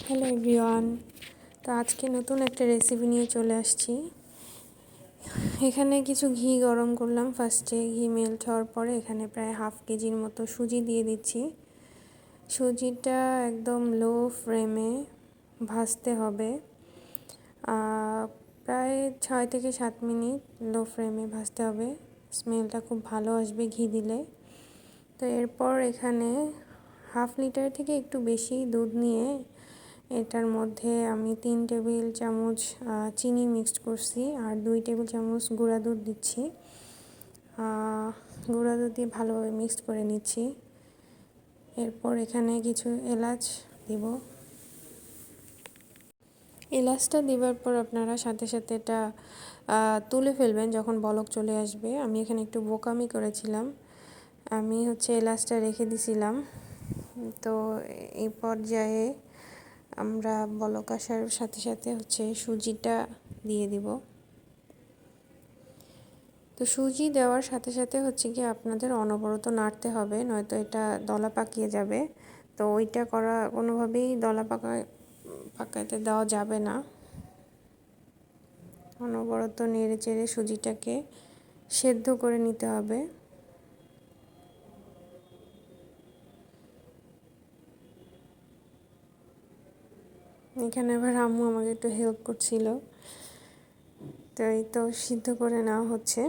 Hello everyone. তো আজকে নতুন একটা রেসিপি নিয়ে চলে আসছি। এখানে কিছু ঘি গরম করলাম। ফার্স্টে ঘি মেল্ট হওয়ার পরে এখানে প্রায় হাফ কেজির মতো সুজি দিয়ে দিচ্ছি। সুজিটা একদম লো ফ্লেমে ভাজতে হবে, প্রায় 6 থেকে 7 মিনিট লো ফ্লেমে ভাজতে হবে। স্মেলটা খুব ভালো আসবে ঘি দিলে। তো এরপর এখানে হাফ লিটার থেকে একটু বেশি দুধ নিয়ে এটার মধ্যে আমি 3 টেবিল চামচ চিনি মিক্সড করছি আর 2 টেবিল চামচ গুঁড়া দুধ দিচ্ছি। গুঁড়া দুধ দিয়ে ভালোভাবে মিক্সড করে নিচ্ছি। এরপর এখানে কিছু এলাচ দিব। এলাচটা দেওয়ার পর আপনারা সাথে সাথে এটা তুলে ফেলবেন যখন বলক চলে আসবে। আমি এখানে একটু বোকামি করেছিলাম, আমি এলাচটা রেখে দিছিলাম। তো এই পর্যায়ে আমরা বলক আসার সাথে সাথে সুজিটা দিয়ে দিব। তো সুজি দেওয়ার সাথে সাথে কি আপনাদের অনবরত নাড়তে হবে, নয়তো এটা দলা পাকিয়ে যাবে। তো ওইটা করা কোনোভাবেই দলা পাকাতে দেওয়া যাবে না। অনবরত নেড়ে চেড়ে সুজিটাকে সেদ্ধ করে নিতে হবে। এখানে আবার আম্মু আমাকে একটু হেল্প করছিল। তো এই তো সিদ্ধ করে নেওয়া হচ্ছে।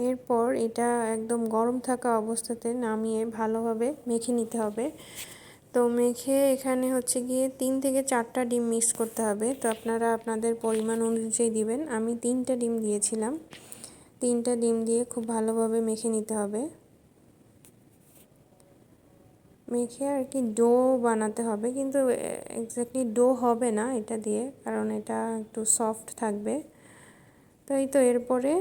এরপর এটা একদম গরম থাকা অবস্থাতে নামিয়ে ভালোভাবে মেখে নিতে হবে। তো মেখে এখানে গিয়ে 3 থেকে 4টা ডিম মিক্স করতে হবে। তো আপনারা আপনাদের পরিমাণ অনুযায়ী দিবেন। আমি 3টা ডিম দিয়েছিলাম। 3টা ডিম দিয়ে খুব ভালোভাবে মেখে নিতে হবে। মেখে ডো বানাতে হবে, কিন্তু এক্স্যাক্টলি ডো হবে না এটা দিয়ে, কারণ এটা একটু সফট থাকবে। তো এই তো এরপরে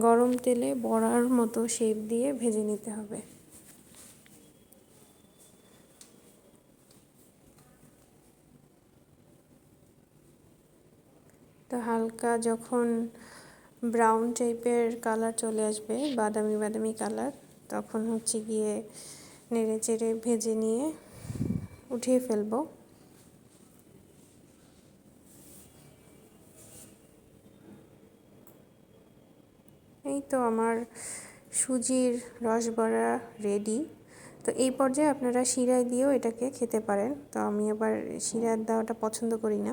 গরম তেলে বড়ার মতো শেপ দিয়ে ভেজে নিতে হবে। তো হালকা যখন ব্রাউন টাইপের কালার চলে আসবে, বাদামি বাদামি কালার, তখন গিয়ে নেড়ে চেড়ে ভেজে নিয়ে উঠিয়ে ফেলবো। এই তো আমার সুজির রসবড়া রেডি। তো এই পর্যায়ে আপনারা শিরা দিয়েও এটাকে খেতে পারেন। তো আমি আবার শিরা দেওয়াটা পছন্দ করি না।